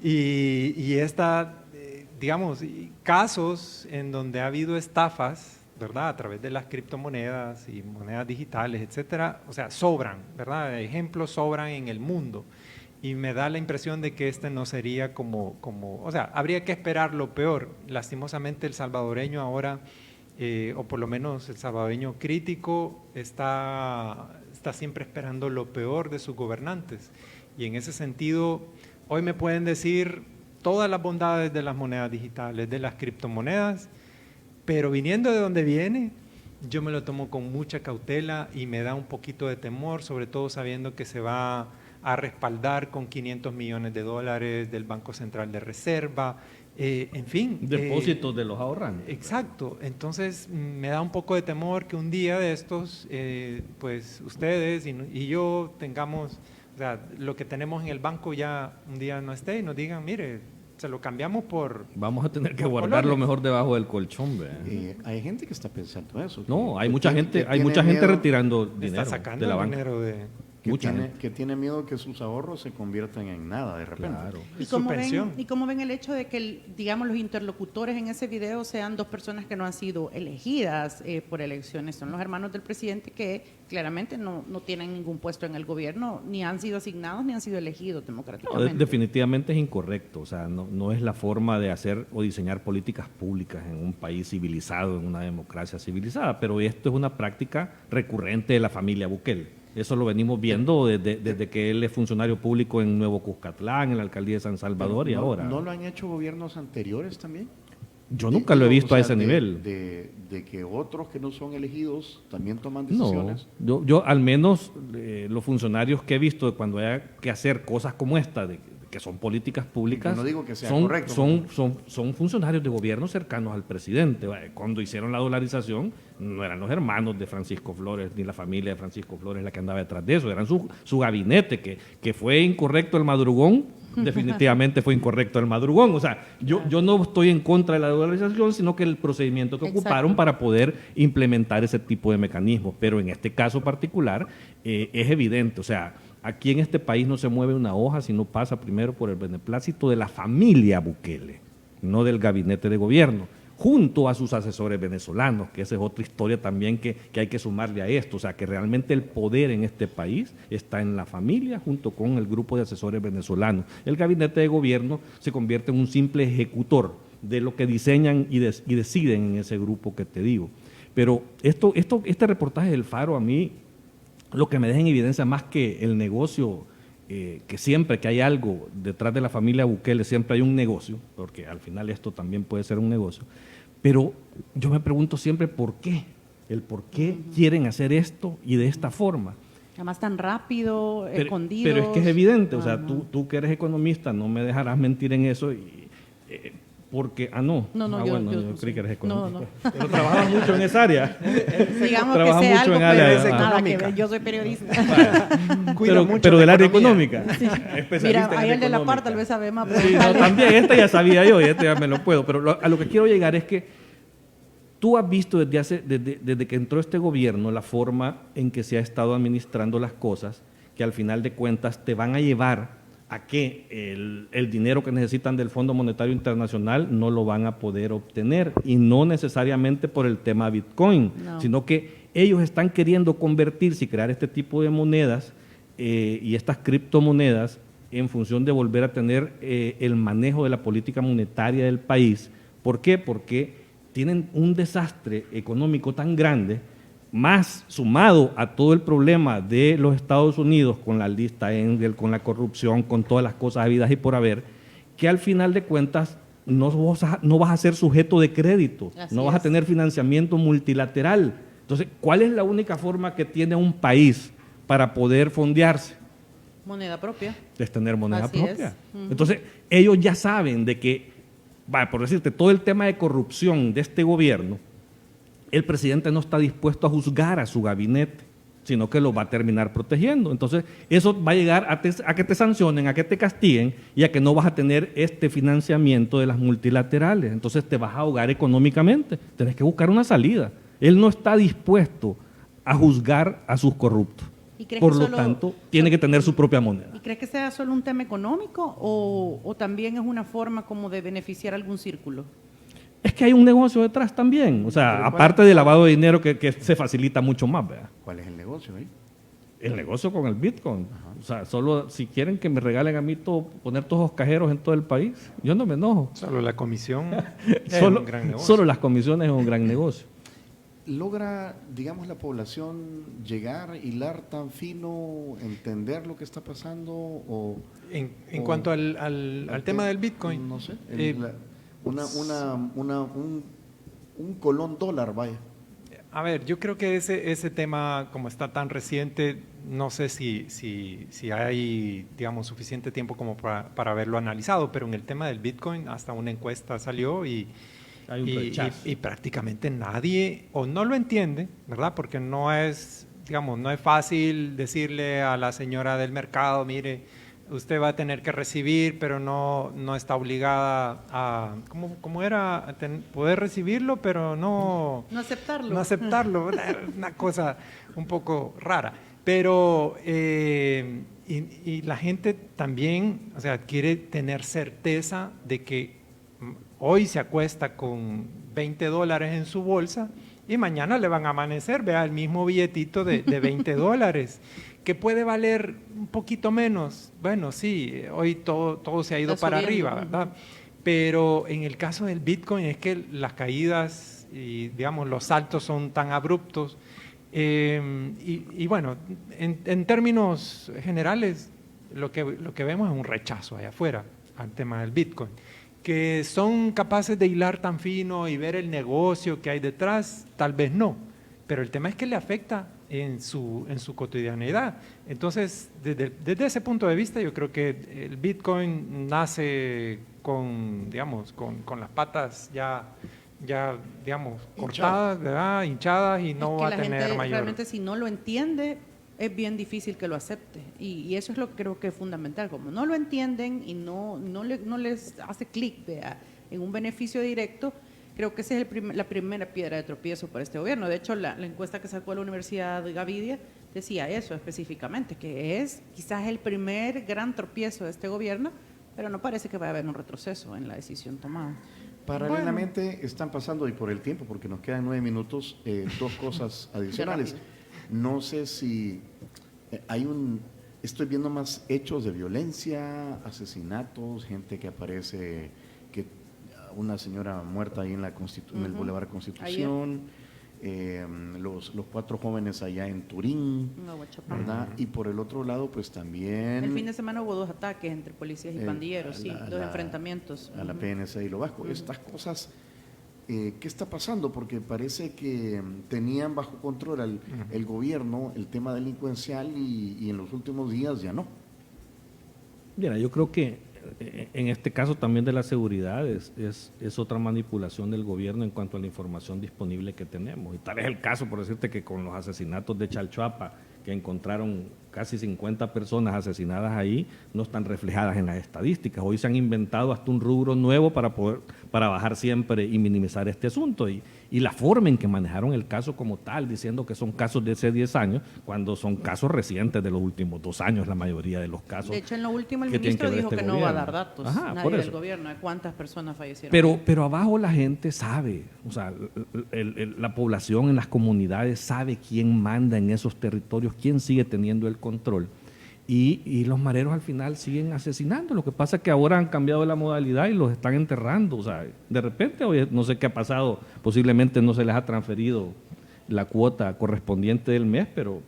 y digamos, casos en donde ha habido estafas, ¿verdad? A través de las criptomonedas y monedas digitales, etcétera, o sea, sobran, ¿verdad? Ejemplos sobran en el mundo. Y me da la impresión de que este no sería o sea, habría que esperar lo peor. Lastimosamente el salvadoreño ahora, o por lo menos el salvadoreño crítico, está siempre esperando lo peor de sus gobernantes. Y en ese sentido, hoy me pueden decir todas las bondades de las monedas digitales, de las criptomonedas, pero viniendo de donde viene, yo me lo tomo con mucha cautela y me da un poquito de temor, sobre todo sabiendo que se va a respaldar con $500 millones del Banco Central de Reserva, en fin. Depósitos de los ahorrantes. Exacto. Entonces me da un poco de temor que un día de estos, pues ustedes y yo tengamos, o sea, lo que tenemos en el banco ya un día no esté y nos digan, mire, se lo cambiamos por... Vamos a tener que guardarlo mejor debajo del colchón. Hay gente que está pensando eso. No, hay mucha gente retirando dinero sacando de la banca. Dinero de... Que tiene miedo que sus ahorros se conviertan en nada de repente. Claro. ¿Y cómo ven el hecho de que, digamos, los interlocutores en ese video sean 2 personas que no han sido elegidas por elecciones? Son los hermanos del presidente que claramente no tienen ningún puesto en el gobierno, ni han sido asignados, ni han sido elegidos democráticamente. No, definitivamente es incorrecto. O sea, no es la forma de hacer o diseñar políticas públicas en un país civilizado, en una democracia civilizada. Pero esto es una práctica recurrente de la familia Bukele. Eso lo venimos viendo desde que él es funcionario público en Nuevo Cuscatlán, en la alcaldía de San Salvador y ahora. ¿No lo han hecho gobiernos anteriores también? Yo nunca lo he visto a ese nivel. De que otros que no son elegidos también toman decisiones. No, yo al menos los funcionarios que he visto cuando hay que hacer cosas como esta, que son políticas públicas, no digo que sea son, correcto, son funcionarios de gobierno cercanos al presidente. Cuando hicieron la dolarización, no eran los hermanos de Francisco Flores ni la familia de Francisco Flores la que andaba detrás de eso, eran su gabinete, que fue incorrecto el madrugón, definitivamente fue incorrecto el madrugón. O sea, yo no estoy en contra de la dolarización, sino que el procedimiento que ocuparon para poder implementar ese tipo de mecanismos. Pero en este caso particular es evidente, o sea, aquí en este país no se mueve una hoja si no pasa primero por el beneplácito de la familia Bukele, no del gabinete de gobierno, junto a sus asesores venezolanos, que esa es otra historia también que hay que sumarle a esto. O sea, que realmente el poder en este país está en la familia junto con el grupo de asesores venezolanos. El gabinete de gobierno se convierte en un simple ejecutor de lo que diseñan y deciden en ese grupo que te digo. Pero este reportaje del Faro a mí lo que me deja en evidencia más que el negocio, que siempre que hay algo detrás de la familia Bukele, siempre hay un negocio, porque al final esto también puede ser un negocio, pero yo me pregunto siempre por qué quieren hacer esto y de esta forma. Además tan rápido, escondido. Pero es que es evidente, o sea, tú que eres economista no me dejarás mentir en eso, porque, no. No, Bueno, yo yo no creí sé. que eres No, económico. Pero trabajas mucho en esa área. Digamos que Trabaja sé mucho algo, en área pero de- nada que económica. ver. Yo soy periodista. Cuida mucho pero la del área economía. económica. Especialista Mira, en ahí área el de la par económica. tal vez sabe más. Sí, no, preguntarle. también, este ya sabía yo y este ya me lo puedo. Pero a lo que quiero llegar es que tú has visto desde que entró este gobierno la forma en que se ha estado administrando las cosas, que al final de cuentas te van a llevar a que el dinero que necesitan del Fondo Monetario Internacional no lo van a poder obtener, y no necesariamente por el tema Bitcoin, No. sino que ellos están queriendo convertirse y crear este tipo de monedas y estas criptomonedas en función de volver a tener el manejo de la política monetaria del país. ¿Por qué? Porque tienen un desastre económico tan grande, más sumado a todo el problema de los Estados Unidos con la lista Engel, con la corrupción, con todas las cosas habidas y por haber, que al final de cuentas no vas a ser sujeto de crédito, Así no vas a es. tener financiamiento multilateral. Entonces, ¿cuál es la única forma que tiene un país para poder fondearse? Moneda propia. Es tener moneda Así propia. es. Ujú. Entonces, ellos ya saben de que, por decirte, todo el tema de corrupción de este gobierno, el presidente no está dispuesto a juzgar a su gabinete, sino que lo va a terminar protegiendo. Entonces, eso va a llegar a que te sancionen, a que te castiguen y a que no vas a tener este financiamiento de las multilaterales. Entonces, te vas a ahogar económicamente. Tienes que buscar una salida. Él no está dispuesto a juzgar a sus corruptos. ¿Y crees Por que lo solo- tanto, tiene que tener su propia moneda. ¿Y crees que sea solo un tema económico o también es una forma como de beneficiar algún círculo? Es que hay un negocio detrás también. O sea, Pero ¿cuál- aparte del lavado de dinero que se facilita mucho más, ¿verdad? ¿Cuál es el negocio ahí? El negocio con el Bitcoin. O sea, solo si quieren que me regalen a mí todo, poner todos los cajeros en todo el país, yo no me enojo. Solo la comisión es Solo, un gran negocio. solo las comisiones es un gran negocio. ¿Logra, digamos, la población llegar, hilar tan fino, entender lo que está pasando? En o- cuanto al tema del Bitcoin, No sé. eh, Un colón dólar, vaya. a ver, yo creo que ese tema, como está tan reciente, no sé si hay, digamos, suficiente tiempo como para haberlo analizado, pero en el tema del Bitcoin hasta una encuesta salió Hay un rechazo. y prácticamente nadie o no lo entiende, ¿verdad? Porque no es, digamos, no es fácil decirle a la señora del mercado, mire, usted va a tener que recibir, pero no está obligada a, ¿cómo era? A poder recibirlo, pero no aceptarlo. no aceptarlo, una cosa un poco rara. Pero, y la gente también, o sea, quiere tener certeza de que hoy se acuesta con $20 en su bolsa y mañana le van a amanecer, vea, el mismo billetito de $20, que puede valer un poquito menos. Bueno, sí, hoy todo se ha ido Está para subiendo, arriba, ¿verdad? Pero en el caso del Bitcoin es que las caídas y, digamos, los saltos son tan abruptos. Y bueno, en términos generales, lo que vemos es un rechazo allá afuera al tema del Bitcoin. Que son capaces de hilar tan fino y ver el negocio que hay detrás, tal vez no. Pero el tema es que le afecta en su cotidianidad. Entonces, desde ese punto de vista, yo creo que el Bitcoin nace con las patas ya digamos, cortadas, ¿verdad? Hinchadas, y no Es que va a la tener gente mayor... realmente si no lo entiende es bien difícil que lo acepte y eso es lo que creo que es fundamental, como no lo entienden y no les hace clic en un beneficio directo, creo que esa es la primera piedra de tropiezo para este gobierno. De hecho, la encuesta que sacó la Universidad de Gavidia decía eso específicamente, que es quizás el primer gran tropiezo de este gobierno, pero no parece que vaya a haber un retroceso en la decisión tomada. Paralelamente están pasando, y por el tiempo, porque nos quedan 9 minutos, dos cosas adicionales. No sé si estoy viendo más hechos de violencia, asesinatos, gente que aparece, una señora muerta ahí en el Boulevard Constitución, los 4 jóvenes allá en Turín, ¿verdad? Y por el otro lado, pues también... El fin de semana hubo 2 ataques entre policías y pandilleros, sí, 2 enfrentamientos. A la PNC y lo Vasco. Estas cosas, ¿qué está pasando? Porque parece que tenían bajo control el gobierno el tema delincuencial y en los últimos días ya no. Mira, yo creo que en este caso también de la seguridad es otra manipulación del gobierno en cuanto a la información disponible que tenemos. Y tal es el caso, por decirte, que con los asesinatos de Chalchuapa, que encontraron casi 50 personas asesinadas ahí, no están reflejadas en las estadísticas. Hoy se han inventado hasta un rubro nuevo para bajar siempre y minimizar este asunto. Y la forma en que manejaron el caso como tal, diciendo que son casos de hace 10 años, cuando son casos recientes de los últimos 2 años, la mayoría de los casos. De hecho, en lo último el que tienen ministro que ver dijo este que no va a gobierno. dar datos, Ajá, nadie por del eso. gobierno, de cuántas personas fallecieron. Pero abajo la gente sabe, o sea, la población en las comunidades sabe quién manda en esos territorios, quién sigue teniendo el control. Y los mareros al final siguen asesinando. Lo que pasa es que ahora han cambiado la modalidad y los están enterrando. O sea, de repente, oye, no sé qué ha pasado, posiblemente no se les ha transferido la cuota correspondiente del mes, pero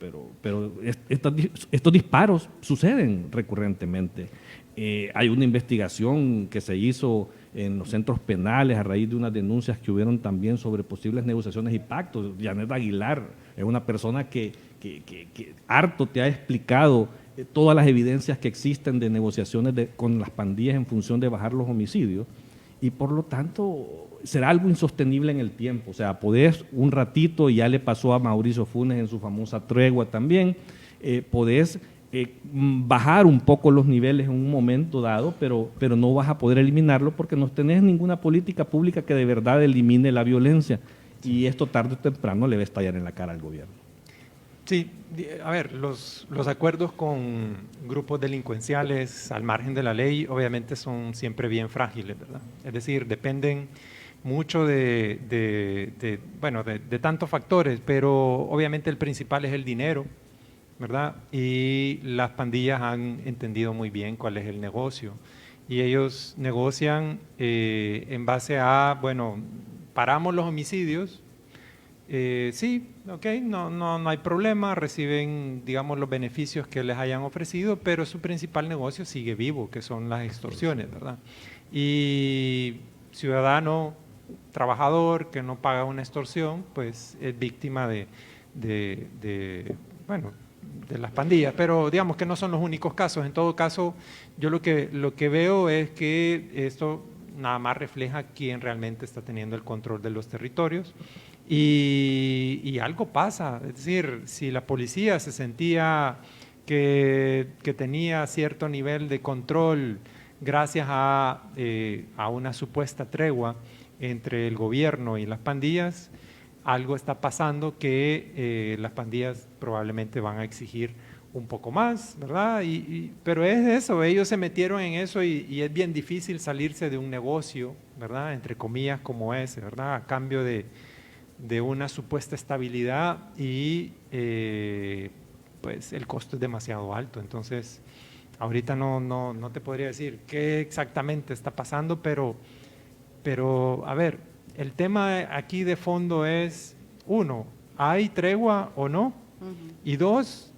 estos disparos suceden recurrentemente. Hay una investigación que se hizo en los centros penales a raíz de unas denuncias que hubieron también sobre posibles negociaciones y pactos. Janet Aguilar es una persona que harto te ha explicado todas las evidencias que existen de negociaciones con las pandillas en función de bajar los homicidios, y por lo tanto será algo insostenible en el tiempo. O sea, podés un ratito, y ya le pasó a Mauricio Funes en su famosa tregua también, podés bajar un poco los niveles en un momento dado, pero no vas a poder eliminarlo porque no tenés ninguna política pública que de verdad elimine la violencia, y esto tarde o temprano le va a estallar en la cara al gobierno. Sí, a ver, los acuerdos con grupos delincuenciales al margen de la ley obviamente son siempre bien frágiles, ¿verdad? Es decir, dependen mucho de tantos factores, pero obviamente el principal es el dinero, ¿verdad? Y las pandillas han entendido muy bien cuál es el negocio, y ellos negocian en base a, bueno, paramos los homicidios. Sí, ok, no hay problema, reciben, digamos, los beneficios que les hayan ofrecido, pero su principal negocio sigue vivo, que son las extorsiones, ¿verdad? Y ciudadano, trabajador que no paga una extorsión, pues es víctima de las pandillas, pero digamos que no son los únicos casos. En todo caso, yo lo que veo es que esto nada más refleja quién realmente está teniendo el control de los territorios. Y algo pasa, es decir, si la policía se sentía que tenía cierto nivel de control gracias a una supuesta tregua entre el gobierno y las pandillas, algo está pasando que las pandillas probablemente van a exigir un poco más, ¿verdad? Pero es eso, ellos se metieron en eso y es bien difícil salirse de un negocio, ¿verdad? Entre comillas como ese, ¿verdad? A cambio de una supuesta estabilidad y pues el costo es demasiado alto. Entonces, ahorita no te podría decir qué exactamente está pasando, pero a ver, el tema aquí de fondo es, 1, ¿hay tregua o no? Y 2,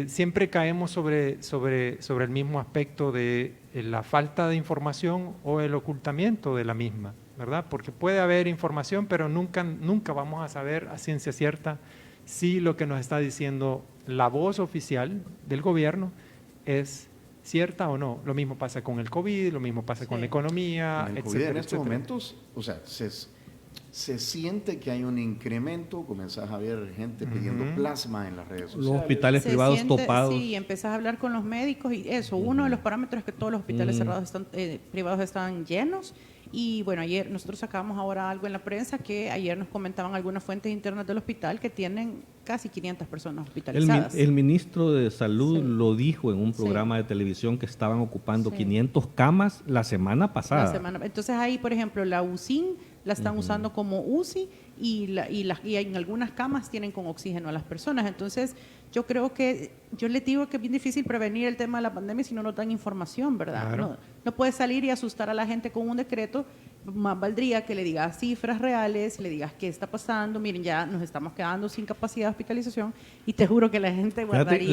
siempre caemos sobre el mismo aspecto de la falta de información o el ocultamiento de la misma, ¿verdad? Porque puede haber información, pero nunca vamos a saber a ciencia cierta si lo que nos está diciendo la voz oficial del gobierno es cierta o no. Lo mismo pasa con el COVID, lo mismo pasa con la economía, en el COVID, etcétera, en estos momentos, o sea, se siente que hay un incremento, comenzás a ver gente pidiendo plasma en las redes sociales. Los hospitales privados topados. Sí, empezás a hablar con los médicos y eso, uno de los parámetros es que todos los hospitales cerrados privados están llenos. Y bueno, ayer nosotros sacamos ahora algo en la prensa que ayer nos comentaban algunas fuentes internas del hospital que tienen casi 500 personas hospitalizadas. El ministro de Salud lo dijo en un programa de televisión que estaban ocupando 500 camas la semana pasada. Entonces ahí, por ejemplo, la UCIN la están usando como UCI y en algunas camas tienen con oxígeno a las personas. Entonces yo creo que, yo les digo que es bien difícil prevenir el tema de la pandemia si no nos dan información, ¿verdad? Claro. No puedes salir y asustar a la gente con un decreto. Más valdría que le digas cifras reales, le digas qué está pasando, miren, ya nos estamos quedando sin capacidad de hospitalización, y te juro que la gente guardaría. Fíjate,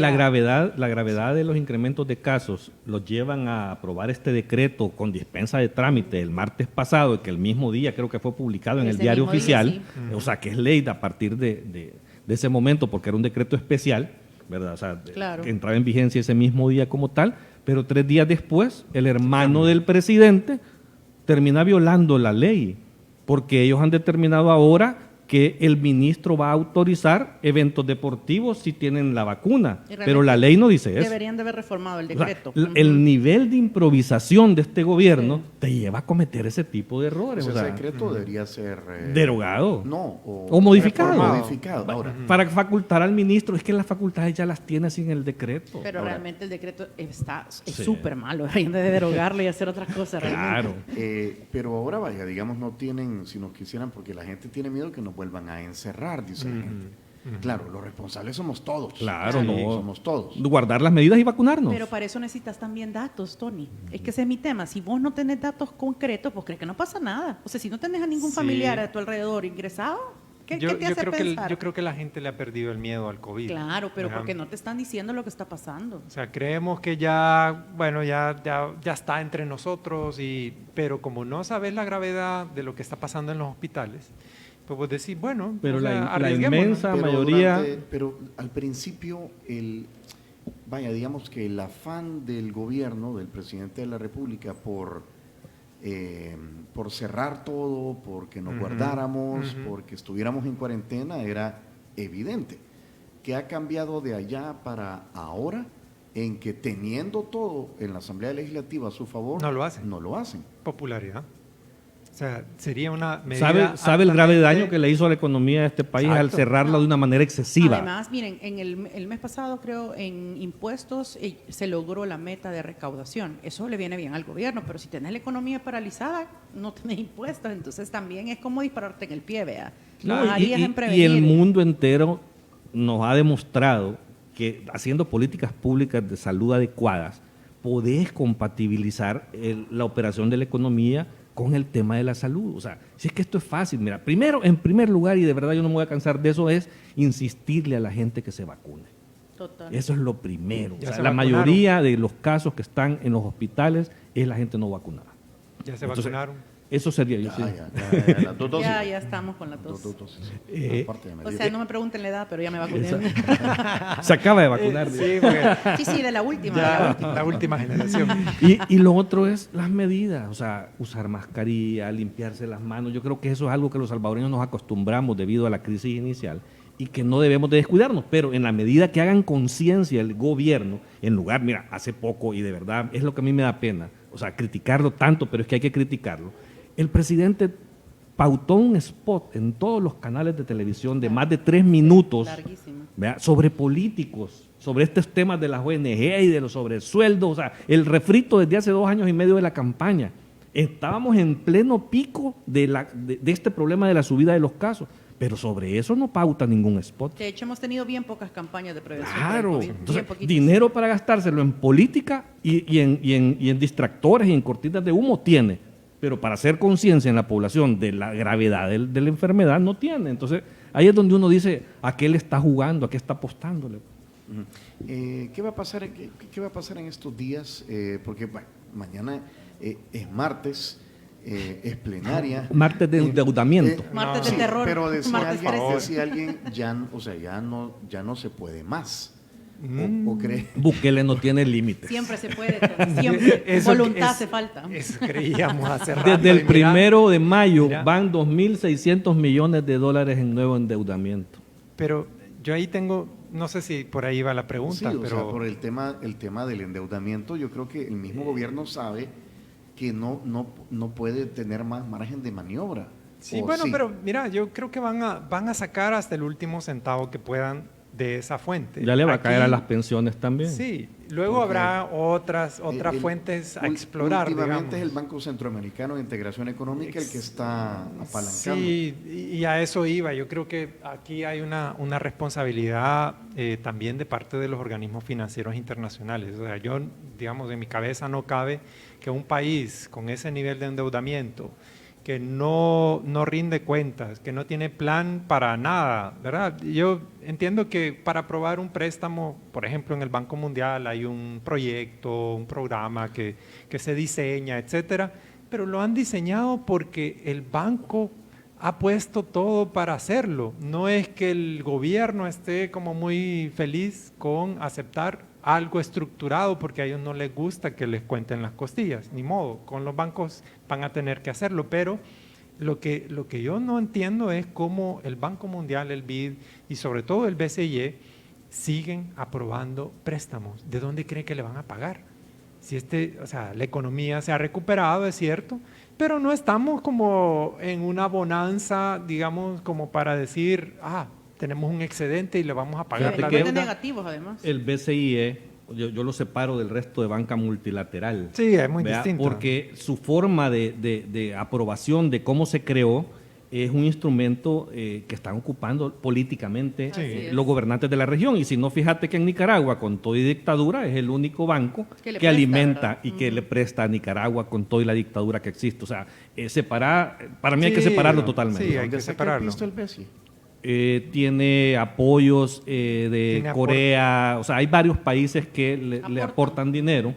la gravedad de los incrementos de casos los llevan a aprobar este decreto con dispensa de trámite el martes pasado, que el mismo día creo que fue publicado en el diario oficial, o sea que es ley a partir de ese momento, porque era un decreto especial, ¿verdad? O sea, Claro. que entraba en vigencia ese mismo día como tal, pero 3 días después, el hermano del presidente termina violando la ley, porque ellos han determinado ahora que el ministro va a autorizar eventos deportivos si tienen la vacuna, Y realmente pero la ley no dice eso. Deberían de haber reformado el O sea, decreto. el nivel de improvisación de este gobierno te lleva a cometer ese tipo de errores. Pues o ese sea, decreto debería ser derogado. No, O modificado. reformado. Modificado. Ahora, Para facultar al ministro, es que las facultades ya las tiene sin el decreto. Pero Ahora, realmente el decreto es Sí. súper malo. Deberían de derogarlo y hacer otras cosas. Claro. pero ahora vaya, digamos, no tienen, si nos quisieran, porque la gente tiene miedo que nos vuelvan a encerrar, dice la gente. Claro, los responsables somos todos. Claro, Sí, no. somos todos. Guardar las medidas y vacunarnos. Pero para eso necesitas también datos, Tony. Es que ese es mi tema. Si vos no tenés datos concretos, pues crees que no pasa nada. O sea, si no tenés a ningún Sí. familiar a tu alrededor ingresado, ¿qué te hace pensar? yo creo que la gente le ha perdido el miedo al COVID. Claro, pero ¿verdad? porque no te están diciendo lo que está pasando. O sea, creemos que ya, bueno, ya está entre nosotros, pero como no sabes la gravedad de lo que está pasando en los hospitales, pues vos decís, bueno, Pero o sea, la arriesguémonos. inmensa mayoría... Pero al principio, digamos que el afán del gobierno, del presidente de la República, por cerrar todo, porque nos guardáramos, porque estuviéramos en cuarentena, era evidente. ¿Qué ha cambiado de allá para ahora? En que teniendo todo en la Asamblea Legislativa a su favor, No lo hacen. No lo hacen. Popularidad. O sea, sería una medida... ¿Sabe el grave altamente- daño que le hizo a la economía de este país al Exacto. cerrarla de una manera excesiva? Además, miren, el mes pasado creo en impuestos se logró la meta de recaudación. Eso le viene bien al gobierno, pero si tenés la economía paralizada, no tenés impuestos, entonces también es como dispararte en el pie, vea. No, No, harías en y prevenir. el mundo entero nos ha demostrado que haciendo políticas públicas de salud adecuadas, podés compatibilizar la operación de la economía con el tema de la salud. O sea, si es que esto es fácil, mira, en primer lugar, y de verdad yo no me voy a cansar de eso, es insistirle a la gente que se vacune. Total. Eso es lo primero. O Ya sea, se la vacunaron. mayoría de los casos que están en los hospitales es la gente no vacunada. Ya se Entonces, vacunaron. Eso sería yo. Ya, sí. ya, las dos dosis. Ya estamos con la tos. Dos dosis. Aparte de O medir. sea, no me pregunten la edad, pero ya me vacuné. Se acaba de vacunar. Sí, porque Sí, de la última. de la ya última. la última generación. Y lo otro es las medidas, o sea, usar mascarilla, limpiarse las manos. Yo creo que eso es algo que los salvadoreños nos acostumbramos debido a la crisis inicial y que no debemos de descuidarnos, pero en la medida que hagan conciencia el gobierno, en lugar, mira, hace poco, y de verdad es lo que a mí me da pena, o sea, criticarlo tanto, pero es que hay que criticarlo, el presidente pautó un spot en todos los canales de televisión de más de 3 minutos Larguísimo. ¿verdad? Sobre políticos, sobre estos temas de las ONG y de los sobresueldos, o sea, el refrito desde hace 2 años y medio de la campaña. Estábamos en pleno pico de este problema de la subida de los casos, pero sobre eso no pauta ningún spot. De hecho, hemos tenido bien pocas campañas de prevención. Claro, para el COVID, entonces bien poquitas. dinero para gastárselo en política y en distractores y en cortinas de humo tiene, pero para hacer conciencia en la población de la gravedad de la enfermedad no tiene. Entonces ahí es donde uno dice a qué le está jugando, a qué está apostándole. ¿Qué va a pasar, qué va a pasar en estos días? Porque bueno, mañana es martes, es plenaria. Martes de endeudamiento. Martes No. de terror. Pero decía martes alguien, ya no se puede más. Mm. ¿O cree? Bukele no tiene límites. Siempre se puede, Tony, siempre. Eso- Voluntad es- hace falta. Eso creíamos hace rato. Desde el y mira, 1 de mayo mira. van 2.600 millones de dólares en nuevo endeudamiento. Pero yo ahí tengo, no sé si por ahí va la pregunta, Sí, o pero sea, por el tema del endeudamiento, yo creo que el mismo gobierno sabe que no puede tener más margen de maniobra. sí, ¿O bueno, sí? pero mira, yo creo que van a sacar hasta el último centavo que puedan de esa fuente. Ya le va a Aquí- caer a las pensiones también. Sí, luego Porque habrá otras El- fuentes a explorar, Últimamente digamos. es el Banco Centroamericano de Integración Económica el que está apalancando. Sí, y a eso iba. Yo creo que aquí hay una responsabilidad también de parte de los organismos financieros internacionales. O sea, yo, digamos, en mi cabeza no cabe que un país con ese nivel de endeudamiento, que no rinde cuentas, que no tiene plan para nada, ¿verdad? Yo entiendo que para aprobar un préstamo, por ejemplo, en el Banco Mundial hay un proyecto, un programa que se diseña, etcétera, pero lo han diseñado porque el banco ha puesto todo para hacerlo. No es que el gobierno esté como muy feliz con aceptar algo estructurado porque a ellos no les gusta que les cuenten las costillas, ni modo, con los bancos van a tener que hacerlo, pero lo que yo no entiendo es cómo el Banco Mundial, el BID y sobre todo el BCE siguen aprobando préstamos. ¿De dónde creen que le van a pagar? Si la economía se ha recuperado, es cierto, pero no estamos como en una bonanza, digamos, como para decir, tenemos un excedente y le vamos a pagar la Fíjate que deuda. negativos, además. El BCIE, yo lo separo del resto de banca multilateral. Sí, es muy ¿Vea? distinto. Porque su forma de aprobación de cómo se creó es un instrumento que están ocupando políticamente Sí. los gobernantes de la región. Y si no, fíjate que en Nicaragua, con todo y dictadura, es el único banco Que le que presta, alimenta ¿verdad? y que le presta a Nicaragua con toda y la dictadura que existe. O sea, para mí hay que Sí, separarlo pero- totalmente. sí, hay ¿Dónde que saca el separarlo. pisto el Bessie? Tiene apoyos de Tiene Corea, o sea, hay varios países que le Aportan. aportan dinero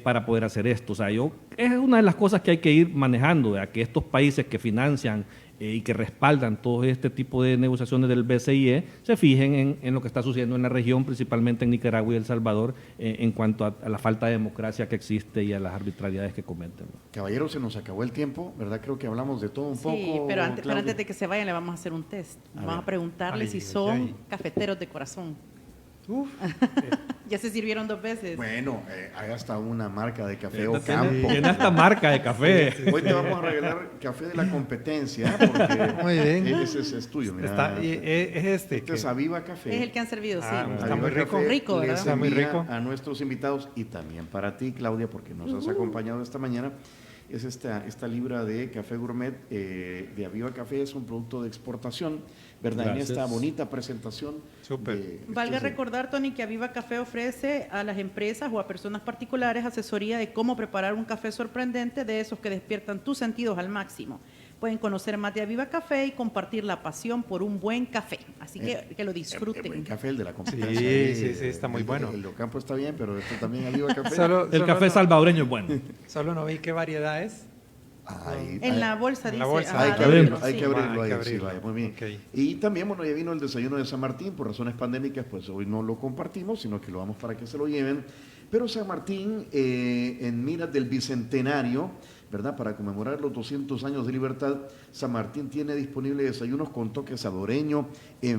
para poder hacer esto. O sea, es una de las cosas que hay que ir manejando, ¿verdad? Que estos países que financian y que respaldan todo este tipo de negociaciones del BCIE se fijen en lo que está sucediendo en la región, principalmente en Nicaragua y El Salvador, en cuanto a la falta de democracia que existe y a las arbitrariedades que cometen. Caballero, se nos acabó el tiempo, ¿verdad? Creo que hablamos de todo un poco. Sí, pero antes Claudia. de que se vayan le vamos a hacer un test. Vamos ver. a preguntarle Ay, si ay, son ay. cafeteros de corazón. Uf, Ya se sirvieron 2 veces. Bueno, hay hasta una marca de café Tiene Ocampo. esta marca de café. Hoy te vamos a regalar café de la competencia, porque Muy bien. ese es tuyo, mira. es este. Este es Aviva Café. Es el que han servido, sí. Está Aviva muy rico. Café Rico, les ¿verdad? Está muy envía rico. a nuestros invitados y también para ti, Claudia, porque nos has acompañado esta mañana. Es esta libra de café gourmet de Aviva Café, es un producto de exportación, ¿verdad? Gracias. En esta bonita presentación. Súper. Valga recordar, Tony, que Aviva Café ofrece a las empresas o a personas particulares asesoría de cómo preparar un café sorprendente de esos que despiertan tus sentidos al máximo. Pueden conocer más de Aviva Café y compartir la pasión por un buen café. Así que lo El disfruten. café, el de la competencia. Sí, está muy bueno. El de Ocampo está bien, pero esto también Aviva Café. El café salvadoreño es bueno. Solo no vi qué variedad es. Ahí, En ahí. la bolsa En dice. la bolsa. Hay que adentro, abrirlo, hay sí. que abrirlo Hay ahí, que sí, abrirlo. vaya, muy bien. Ok. Y también, bueno, ya vino el desayuno de San Martín, por razones pandémicas, pues hoy no lo compartimos, sino que lo damos para que se lo lleven. Pero San Martín, en miras del Bicentenario, ¿verdad? Para conmemorar los 200 años de libertad, San Martín tiene disponible desayunos con toque salvadoreño,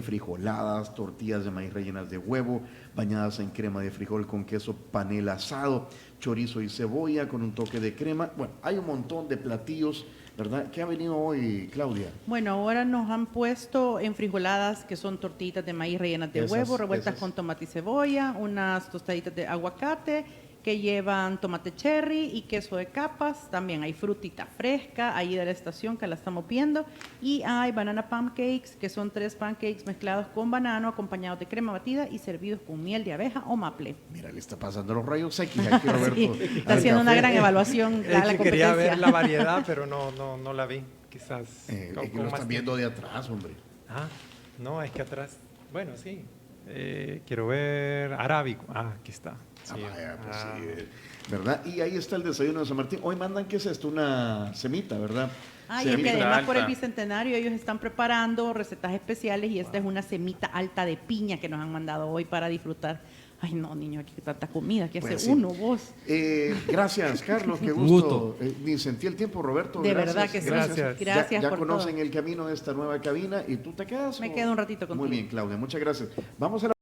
enfrijoladas, tortillas de maíz rellenas de huevo, bañadas en crema de frijol con queso panela asado, chorizo y cebolla con un toque de crema. Bueno, hay un montón de platillos, ¿verdad? ¿Qué ha venido hoy, Claudia? Bueno, ahora nos han puesto enfrijoladas, que son tortillitas de maíz rellenas de huevo, revueltas esas. con tomate y cebolla, unas tostaditas de aguacate que llevan tomate cherry y queso de capas. También hay frutita fresca ahí de la estación que la estamos viendo. Y hay banana pancakes, que son 3 pancakes mezclados con banano, acompañados de crema batida y servidos con miel de abeja o maple. Mira, le está pasando los rayos X aquí, Roberto. Sí, está al haciendo una café. gran evaluación Es a la que quería ver competencia. la variedad, pero no la vi. Quizás. Es con- que con lo más están viendo de atrás, hombre. No, es que atrás. Bueno, sí. Quiero ver arábico. Aquí está. Sí. Vaya, pues sí, ¿verdad? Y ahí está el desayuno de San Martín. Hoy mandan, ¿qué es esto? Una semita, ¿verdad? Ay, es que Semita además por el alta. bicentenario ellos están preparando recetas especiales y esta es una semita alta de piña que nos han mandado hoy para disfrutar. Ay, no, niño, aquí tanta comida que Pues hace sí. uno, vos. Gracias, Carlos, qué Un gusto. Ni sentí el tiempo, Roberto. De gracias, verdad que sí. Gracias. Gracias ya por conocen todo. el camino de esta nueva cabina y tú te quedas. Me ¿o? quedo un ratito Muy contigo. bien, Claudia, muchas gracias. Vamos a la